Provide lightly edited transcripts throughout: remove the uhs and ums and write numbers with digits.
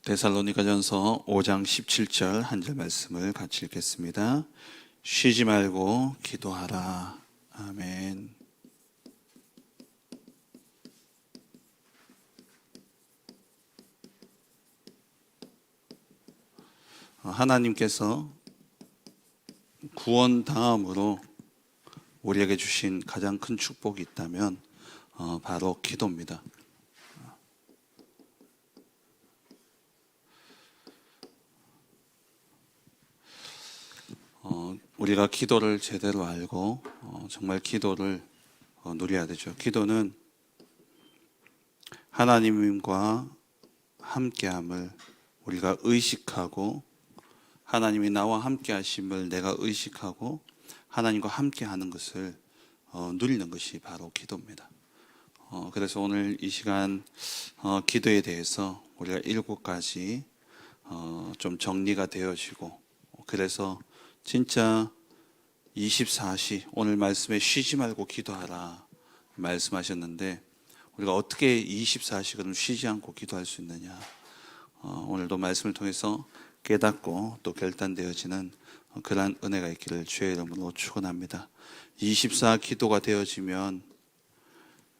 데살로니가전서 5장 17절 한 절 말씀을 같이 읽겠습니다. 쉬지 말고 기도하라. 아멘. 하나님께서 구원 다음으로 우리에게 주신 가장 큰 축복이 있다면 바로 기도입니다. 우리가 기도를 제대로 알고 정말 기도를 누려야 되죠. 기도는 하나님과 함께함을 우리가 의식하고, 하나님이 나와 함께 하심을 내가 의식하고 하나님과 함께 하는 것을 누리는 것이 바로 기도입니다. 그래서 오늘 이 시간 기도에 대해서 우리가 7가지 좀 정리가 되어지고, 그래서 진짜 24시 오늘 말씀에 쉬지 말고 기도하라 말씀하셨는데, 우리가 어떻게 24시 그럼 쉬지 않고 기도할 수 있느냐, 오늘도 말씀을 통해서 깨닫고 또 결단되어지는 그러한 은혜가 있기를 주의 이름으로 축원합니다. 24 기도가 되어지면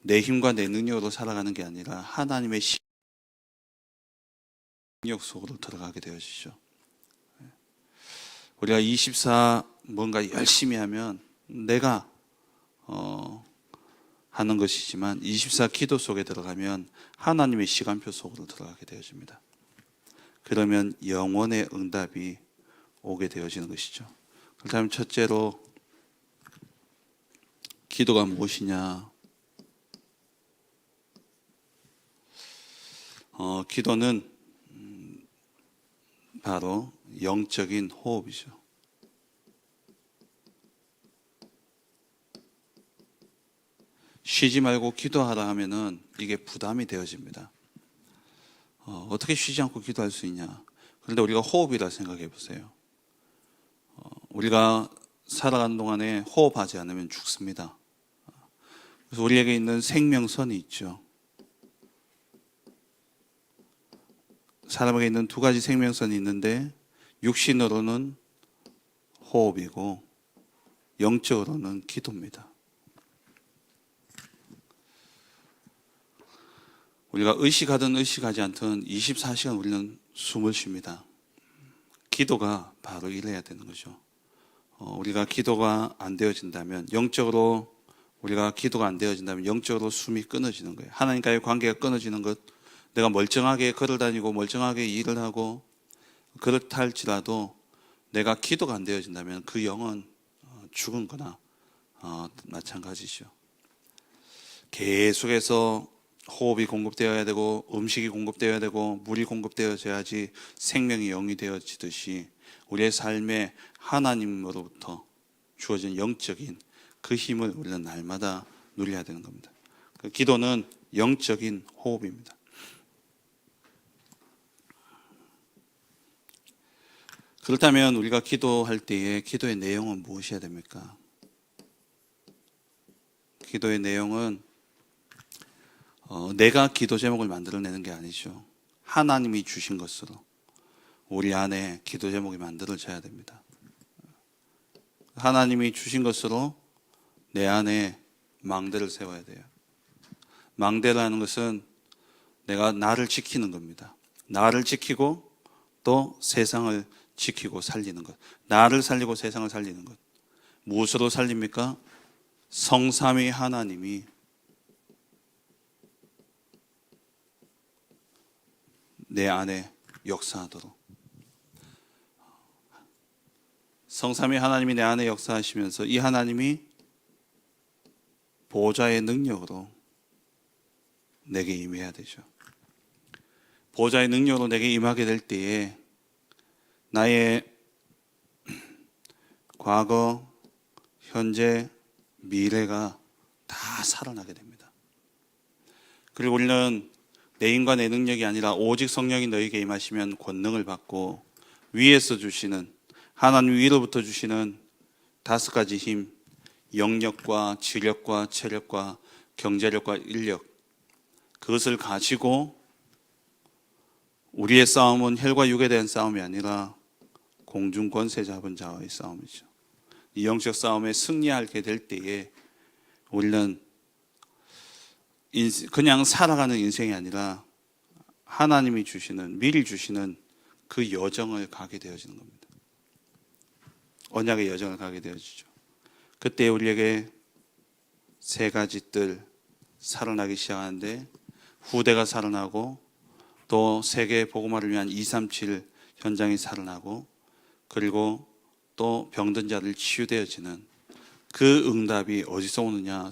내 힘과 내 능력으로 살아가는 게 아니라 하나님의 능력 속으로 들어가게 되어지죠. 우리가 24 뭔가 열심히 하면 내가 하는 것이지만 24 기도 속에 들어가면 하나님의 시간표 속으로 들어가게 되어집니다. 그러면 영원의 응답이 오게 되어지는 것이죠. 그렇다면 첫째로 기도가 무엇이냐? 기도는 바로 영적인 호흡이죠. 쉬지 말고 기도하라 하면은 이게 부담이 되어집니다. 어떻게 쉬지 않고 기도할 수 있냐? 그런데 우리가 호흡이라 생각해 보세요. 우리가 살아가는 동안에 호흡하지 않으면 죽습니다. 그래서 우리에게 있는 생명선이 있죠. 사람에게 있는 2가지 생명선이 있는데, 육신으로는 호흡이고 영적으로는 기도입니다. 우리가 의식하든 의식하지 않든 24시간 우리는 숨을 쉽니다. 기도가 바로 이래야 되는 거죠. 우리가 기도가 안 되어진다면, 영적으로 우리가 기도가 안 되어진다면 영적으로 숨이 끊어지는 거예요. 하나님과의 관계가 끊어지는 것, 내가 멀쩡하게 걸어다니고 멀쩡하게 일을 하고 그렇다 할지라도 내가 기도가 안 되어진다면 그 영은 죽은 거나 마찬가지죠. 계속해서 호흡이 공급되어야 되고 음식이 공급되어야 되고 물이 공급되어져야지 생명이 영이 되어지듯이 우리의 삶에 하나님으로부터 주어진 영적인 그 힘을 우리는 날마다 누려야 되는 겁니다. 그 기도는 영적인 호흡입니다. 그렇다면 우리가 기도할 때에 기도의 내용은 무엇이어야 됩니까? 기도의 내용은 내가 기도 제목을 만들어내는 게 아니죠. 하나님이 주신 것으로 우리 안에 기도 제목이 만들어져야 됩니다. 하나님이 주신 것으로 내 안에 망대를 세워야 돼요. 망대라는 것은 내가 나를 지키는 겁니다. 나를 지키고 또 세상을 지키고 살리는 것. 나를 살리고 세상을 살리는 것. 무엇으로 살립니까? 성삼위 하나님이 내 안에 역사하도록. 성삼위 하나님이 내 안에 역사하시면서 이 하나님이 보좌의 능력으로 내게 임해야 되죠. 보좌의 능력으로 내게 임하게 될 때에 나의 과거, 현재, 미래가 다 살아나게 됩니다. 그리고 우리는 내 힘과 내 능력이 아니라 오직 성령이 너에게 임하시면 권능을 받고 위에서 주시는, 하나님 위로부터 주시는 5가지 힘, 영력과 지력과 체력과 경제력과 인력, 그것을 가지고 우리의 싸움은 혈과 육에 대한 싸움이 아니라 공중 권세 잡은 자와의 싸움이죠. 이 영적 싸움에 승리하게 될 때에 우리는 그냥 살아가는 인생이 아니라 하나님이 주시는, 미리 주시는 그 여정을 가게 되어지는 겁니다. 언약의 여정을 가게 되어지죠. 그때 우리에게 세 가지 뜰 살아나기 시작하는데, 후대가 살아나고 또 세계 복음화를 위한 237 현장이 살아나고, 그리고 또 병든 자들 치유되어지는 그 응답이 어디서 오느냐?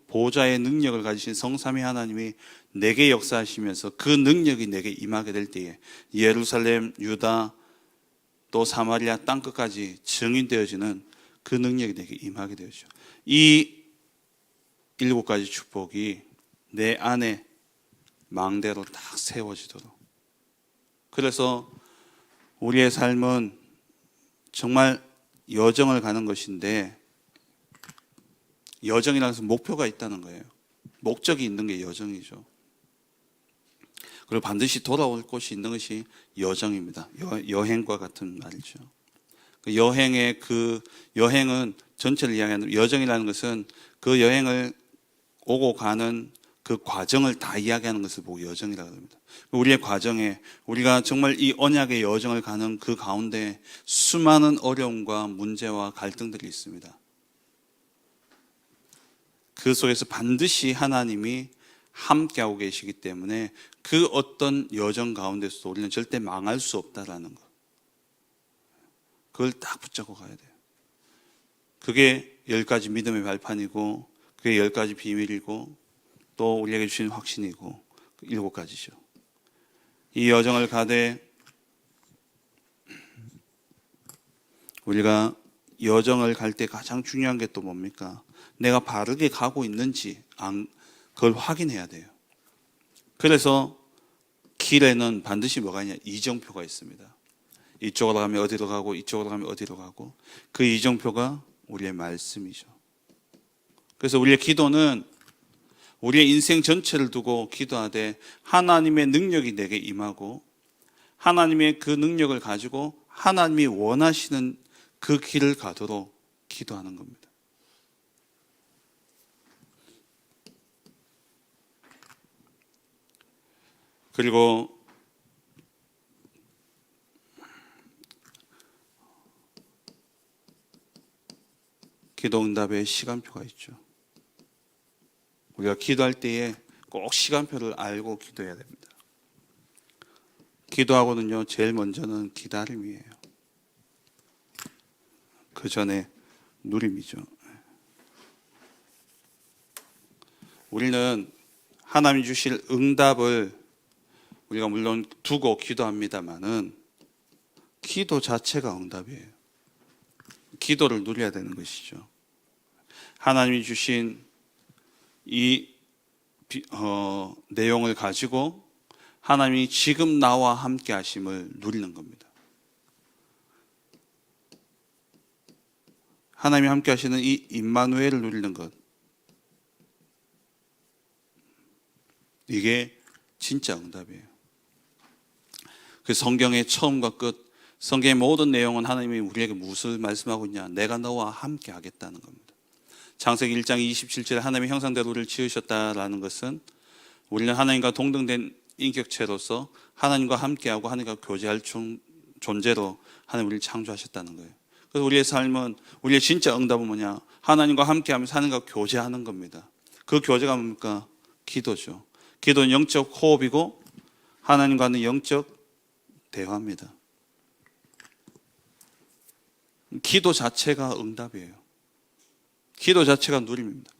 보좌의 능력을 가지신 성삼위 하나님이 내게 역사하시면서 그 능력이 내게 임하게 될 때에 예루살렘, 유다, 또 사마리아 땅끝까지 증인되어지는 그 능력이 내게 임하게 되죠. 이 7가지 축복이 내 안에 망대로 딱 세워지도록. 그래서 우리의 삶은 정말 여정을 가는 것인데, 여정이라는 것은 목표가 있다는 거예요. 목적이 있는 게 여정이죠. 그리고 반드시 돌아올 곳이 있는 것이 여정입니다. 여행과 같은 말이죠. 여행은 전체를 이야기하는, 여정이라는 것은 그 여행을 오고 가는 그 과정을 다 이야기하는 것을 보고 여정이라고 합니다. 우리의 과정에, 우리가 정말 이 언약의 여정을 가는 그 가운데 수많은 어려움과 문제와 갈등들이 있습니다. 그 속에서 반드시 하나님이 함께하고 계시기 때문에 그 어떤 여정 가운데서도 우리는 절대 망할 수 없다라는 것, 그걸 딱 붙잡고 가야 돼요. 그게 10가지 믿음의 발판이고, 그게 10가지 비밀이고, 또 우리에게 주신 확신이고, 7가지죠. 이 여정을 가되 우리가 여정을 갈 때 가장 중요한 게 또 뭡니까? 내가 바르게 가고 있는지 그걸 확인해야 돼요. 그래서 길에는 반드시 뭐가 있냐? 이정표가 있습니다. 이쪽으로 가면 어디로 가고, 이쪽으로 가면 어디로 가고, 그 이정표가 우리의 말씀이죠. 그래서 우리의 기도는 우리의 인생 전체를 두고 기도하되 하나님의 능력이 내게 임하고, 하나님의 그 능력을 가지고 하나님이 원하시는 그 길을 가도록 기도하는 겁니다. 그리고 기도 응답의 시간표가 있죠. 우리가 기도할 때에 꼭 시간표를 알고 기도해야 됩니다. 기도하고는요, 제일 먼저는 기다림이에요. 그 전에 누림이죠. 우리는 하나님이 주실 응답을 우리가 물론 두고 기도합니다만은 기도 자체가 응답이에요. 기도를 누려야 되는 것이죠. 하나님이 주신 이 내용을 가지고 하나님이 지금 나와 함께 하심을 누리는 겁니다. 하나님이 함께 하시는 이 임마누엘을 누리는 것, 이게 진짜 응답이에요. 그 성경의 처음과 끝, 성경의 모든 내용은 하나님이 우리에게 무엇을 말씀하고 있냐? 내가 너와 함께 하겠다는 겁니다. 창세기 1장 27절에 하나님의 형상대로 우리를 지으셨다라는 것은 우리는 하나님과 동등된 인격체로서 하나님과 함께하고 하나님과 교제할 존재로 하나님 우리를 창조하셨다는 거예요. 그래서 우리의 삶은, 우리의 진짜 응답은 뭐냐? 하나님과 함께하면서 하나님과 교제하는 겁니다. 그 교제가 뭡니까? 기도죠. 기도는 영적 호흡이고 하나님과는 영적 대화입니다. 기도 자체가 응답이에요. 기도 자체가 누림입니다.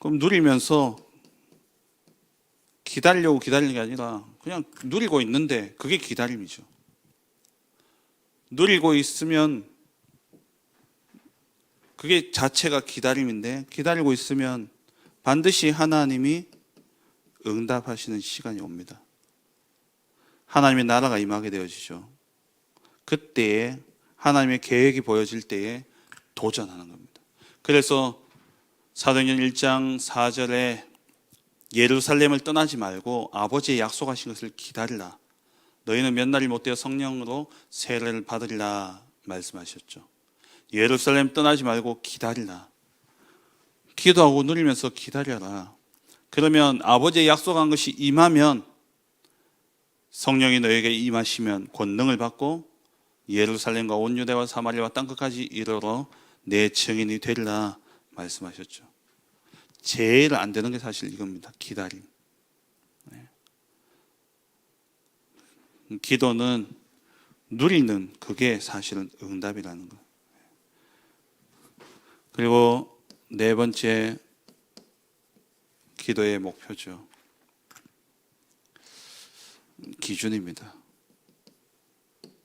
그럼 누리면서 기다리려고 기다리는 게 아니라 그냥 누리고 있는데 그게 기다림이죠. 누리고 있으면 그게 자체가 기다림인데, 기다리고 있으면 반드시 하나님이 응답하시는 시간이 옵니다. 하나님의 나라가 임하게 되어지죠. 그때에 하나님의 계획이 보여질 때에 도전하는 겁니다. 그래서 사도행전 1장 4절에 예루살렘을 떠나지 말고 아버지의 약속하신 것을 기다리라 너희는 몇 날이 못되어 성령으로 세례를 받으리라 말씀하셨죠. 예루살렘 떠나지 말고 기다리라. 기도하고 누리면서 기다려라. 그러면 아버지의 약속한 것이 임하면, 성령이 너에게 임하시면 권능을 받고 예루살렘과 온 유대와 사마리아와 땅끝까지 이르러 내 증인이 되리라 말씀하셨죠. 제일 안 되는 게 사실 이겁니다. 기다림. 기도는 누리는 그게 사실은 응답이라는 거. 그리고 네 번째 기도의 목표죠. 기준입니다.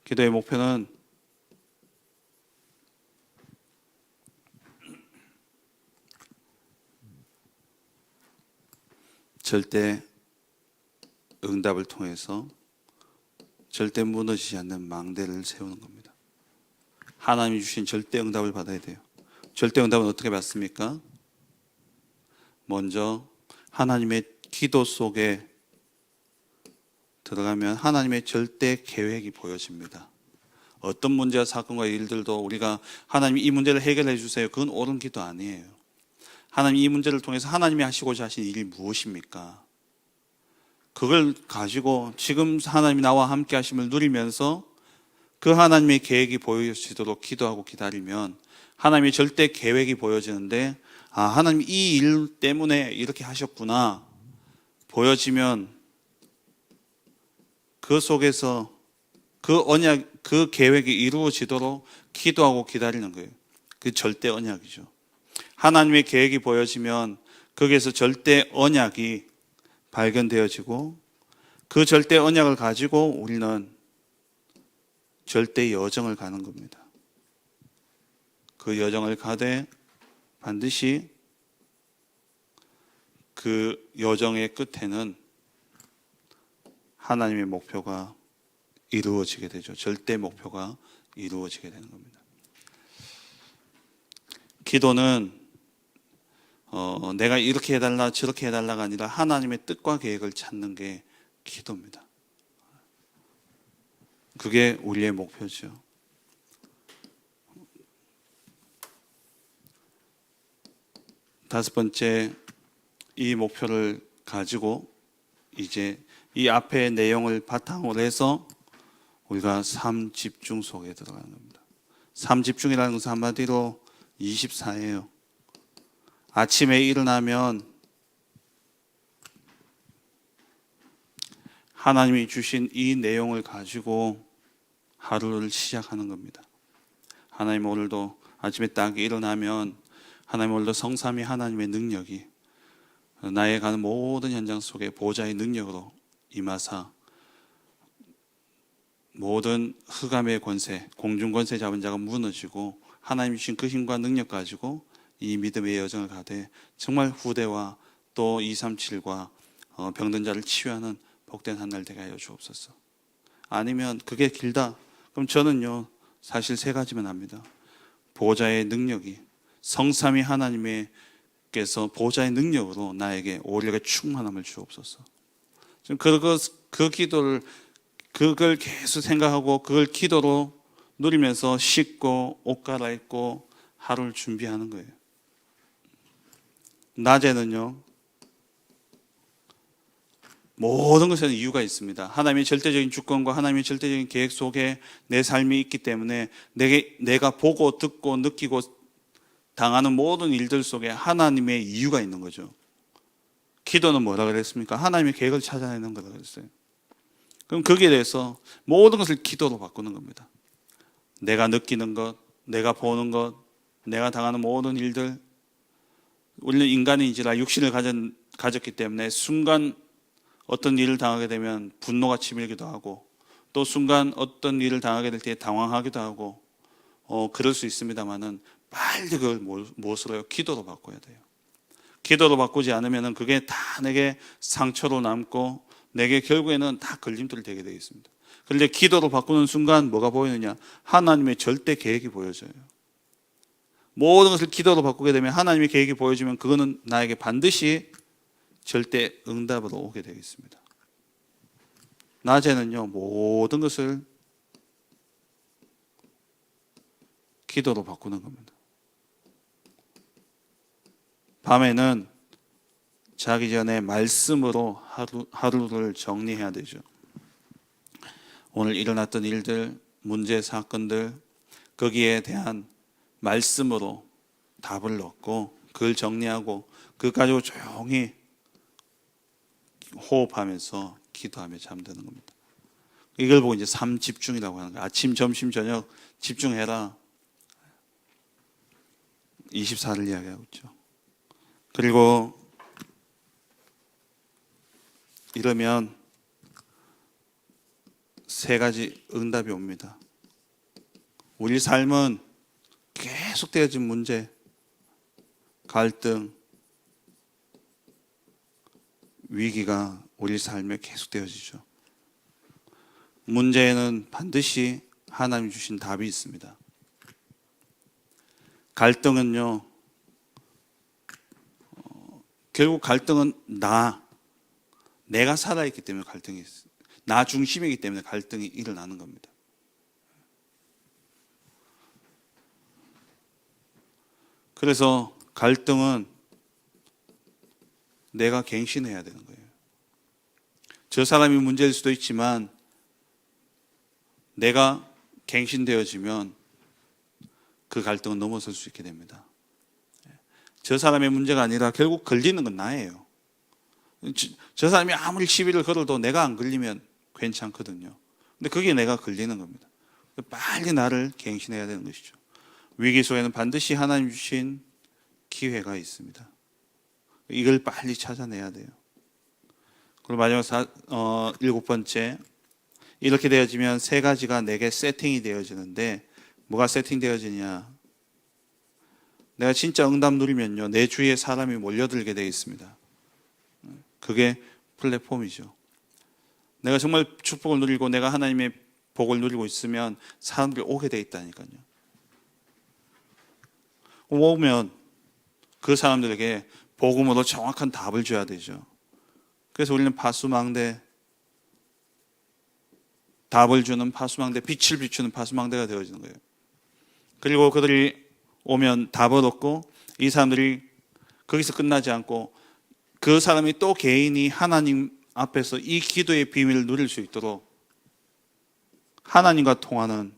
기도의 목표는 절대 응답을 통해서 절대 무너지지 않는 망대를 세우는 겁니다. 하나님이 주신 절대 응답을 받아야 돼요. 절대 응답은 어떻게 받습니까? 먼저 하나님의 기도 속에 들어가면 하나님의 절대 계획이 보여집니다. 어떤 문제와 사건과 일들도 우리가 하나님 이 문제를 해결해 주세요, 그건 옳은 기도 아니에요. 하나님 이 문제를 통해서 하나님이 하시고자 하신 일이 무엇입니까? 그걸 가지고 지금 하나님이 나와 함께 하심을 누리면서 그 하나님의 계획이 보여지도록 기도하고 기다리면 하나님의 절대 계획이 보여지는데, 아, 하나님 이 일 때문에 이렇게 하셨구나 보여지면 그 속에서 그 언약, 그 계획이 이루어지도록 기도하고 기다리는 거예요. 그 절대 언약이죠. 하나님의 계획이 보여지면 거기에서 절대 언약이 발견되어지고 그 절대 언약을 가지고 우리는 절대 여정을 가는 겁니다. 그 여정을 가되 반드시 그 여정의 끝에는 하나님의 목표가 이루어지게 되죠. 절대 목표가 이루어지게 되는 겁니다. 기도는 내가 이렇게 해달라 저렇게 해달라가 아니라 하나님의 뜻과 계획을 찾는 게 기도입니다. 그게 우리의 목표죠. 다섯 번째, 이 목표를 가지고 이제 이 앞의 내용을 바탕으로 해서 우리가 삶 집중 속에 들어가는 겁니다. 삶 집중이라는 것은 한마디로 24예요. 아침에 일어나면 하나님이 주신 이 내용을 가지고 하루를 시작하는 겁니다. 하나님 오늘도 아침에 딱 일어나면 하나님 오늘도 성삼위 하나님의 능력이 나의 가는 모든 현장 속에 보호자의 능력으로 임하사 모든 흑암의 권세, 공중 권세 잡은 자가 무너지고 하나님 주신 그 힘과 능력 가지고 이 믿음의 여정을 가되 정말 후대와 또 237과 병든 자를 치유하는 복된 한 날 되게 하여 주옵소서. 아니면 그게 길다, 그럼 저는요 사실 세 가지만 합니다. 보호자의 능력이, 성삼위 하나님께서 보호자의 능력으로 나에게 오력의 충만함을 주옵소서. 지금 그 기도를, 그걸 계속 생각하고 그걸 기도로 누리면서 씻고 옷 갈아입고 하루를 준비하는 거예요. 낮에는요 모든 것에는 이유가 있습니다. 하나님의 절대적인 주권과 하나님의 절대적인 계획 속에 내 삶이 있기 때문에 내가 보고 듣고 느끼고 당하는 모든 일들 속에 하나님의 이유가 있는 거죠. 기도는 뭐라 그랬습니까? 하나님의 계획을 찾아내는 거라 그랬어요. 그럼 거기에 대해서 모든 것을 기도로 바꾸는 겁니다. 내가 느끼는 것, 내가 보는 것, 내가 당하는 모든 일들. 우리는 인간인지라 육신을 가졌기 때문에 순간 어떤 일을 당하게 되면 분노가 치밀기도 하고 또 순간 어떤 일을 당하게 될 때 당황하기도 하고 그럴 수 있습니다만은 빨리 그걸 무엇으로요? 기도로 바꿔야 돼요. 기도로 바꾸지 않으면 그게 다 내게 상처로 남고 내게 결국에는 다 걸림돌이 되게 되어 있습니다. 그런데 기도로 바꾸는 순간 뭐가 보이느냐? 하나님의 절대 계획이 보여져요. 모든 것을 기도로 바꾸게 되면 하나님의 계획이 보여지면 그거는 나에게 반드시 절대 응답으로 오게 되겠습니다. 낮에는요, 모든 것을 기도로 바꾸는 겁니다. 밤에는 자기 전에 말씀으로 하루를 정리해야 되죠. 오늘 일어났던 일들, 문제, 사건들, 거기에 대한 말씀으로 답을 얻고 그걸 정리하고 그거 가지고 조용히 호흡하면서 기도하며 잠드는 겁니다. 이걸 보고 이제 삼집중이라고 하는 거예요. 아침, 점심, 저녁 집중해라. 24를 이야기하고 있죠. 그리고 이러면 세 가지 응답이 옵니다. 우리 삶은 계속되어진 문제, 갈등, 위기가 우리 삶에 계속되어지죠. 문제에는 반드시 하나님이 주신 답이 있습니다. 갈등은요, 결국 갈등은 내가 살아있기 때문에 갈등이 있어요. 나 중심이기 때문에 갈등이 일어나는 겁니다. 그래서 갈등은 내가 갱신해야 되는 거예요. 저 사람이 문제일 수도 있지만 내가 갱신되어지면 그 갈등은 넘어설 수 있게 됩니다. 저 사람의 문제가 아니라 결국 걸리는 건 나예요. 저 사람이 아무리 시비를 걸어도 내가 안 걸리면 괜찮거든요. 근데 그게 내가 걸리는 겁니다. 빨리 나를 갱신해야 되는 것이죠. 위기 속에는 반드시 하나님 주신 기회가 있습니다. 이걸 빨리 찾아내야 돼요. 그리고 마지막 7번째, 이렇게 되어지면 세 가지가 내게 세팅이 되어지는데 뭐가 세팅되어지냐? 내가 진짜 응답 누리면요, 내 주위에 사람이 몰려들게 되어 있습니다. 그게 플랫폼이죠. 내가 정말 축복을 누리고 내가 하나님의 복을 누리고 있으면 사람들이 오게 되어 있다니까요. 오면 그 사람들에게 복음으로 정확한 답을 줘야 되죠. 그래서 우리는 파수망대, 답을 주는 파수망대, 빛을 비추는 파수망대가 되어지는 거예요. 그리고 그들이 오면 답을 얻고 이 사람들이 거기서 끝나지 않고 그 사람이 또 개인이 하나님 앞에서 이 기도의 비밀을 누릴 수 있도록 하나님과 통하는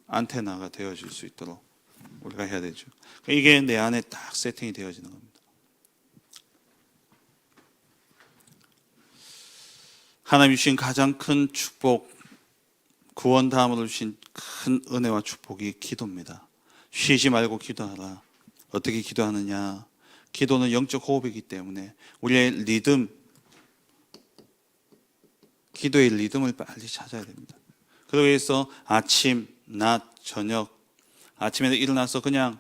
안테나가 되어질 수 있도록 우리가 해야 되죠. 이게 내 안에 딱 세팅이 되어지는 겁니다. 하나님이 주신 가장 큰 축복, 구원 다음으로 주신 큰 은혜와 축복이 기도입니다. 쉬지 말고 기도하라. 어떻게 기도하느냐? 기도는 영적 호흡이기 때문에 우리의 리듬, 기도의 리듬을 빨리 찾아야 됩니다. 그러기 위해서 아침, 낮, 저녁, 아침에 일어나서 그냥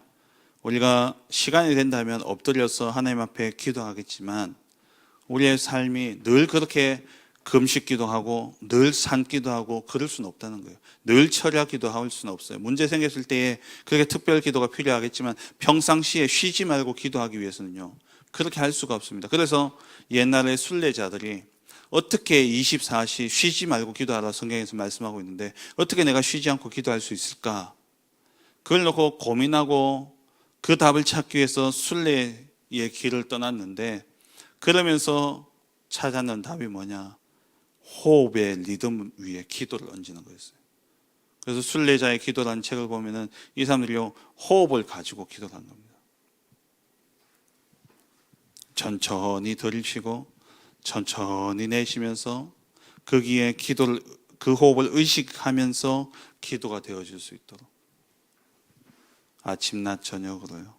우리가 시간이 된다면 엎드려서 하나님 앞에 기도하겠지만 우리의 삶이 늘 그렇게 금식 기도하고 늘 산 기도하고 그럴 수는 없다는 거예요. 늘 철야 기도할 수는 없어요. 문제 생겼을 때에 그렇게 특별 기도가 필요하겠지만 평상시에 쉬지 말고 기도하기 위해서는요, 그렇게 할 수가 없습니다. 그래서 옛날에 순례자들이 어떻게 24시 쉬지 말고 기도하라 성경에서 말씀하고 있는데 어떻게 내가 쉬지 않고 기도할 수 있을까? 그걸 놓고 고민하고 그 답을 찾기 위해서 순례의 길을 떠났는데 그러면서 찾았는 답이 뭐냐? 호흡의 리듬 위에 기도를 얹는 거였어요. 그래서 순례자의 기도라는 책을 보면은 이 사람들이요, 호흡을 가지고 기도를 한 겁니다. 천천히 들이쉬고 천천히 내쉬면서 거기에 기도를, 그 호흡을 의식하면서 기도가 되어질 수 있도록 아침, 낮, 저녁으로요.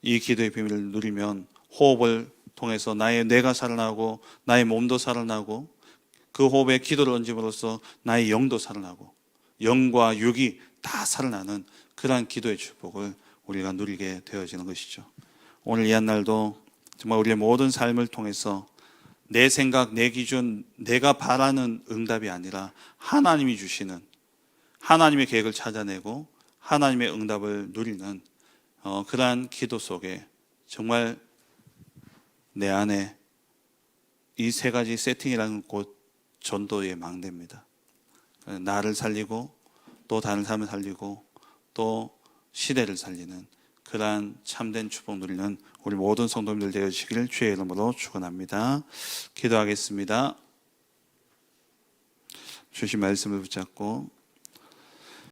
이 기도의 비밀을 누리면 호흡을 통해서 나의 뇌가 살아나고 나의 몸도 살아나고 그 호흡에 기도를 얹음으로써 나의 영도 살아나고 영과 육이 다 살아나는 그러한 기도의 축복을 우리가 누리게 되어지는 것이죠. 오늘 이 한날도 정말 우리의 모든 삶을 통해서 내 생각, 내 기준, 내가 바라는 응답이 아니라 하나님이 주시는 하나님의 계획을 찾아내고 하나님의 응답을 누리는 그러한 기도 속에 정말 내 안에 이 세 가지 세팅이라는 곳 전도의 망대입니다. 나를 살리고 또 다른 사람을 살리고 또 시대를 살리는 그러한 참된 축복 누리는 우리 모든 성도님들 되시기를 주의 이름으로 축원합니다. 기도하겠습니다. 주신 말씀을 붙잡고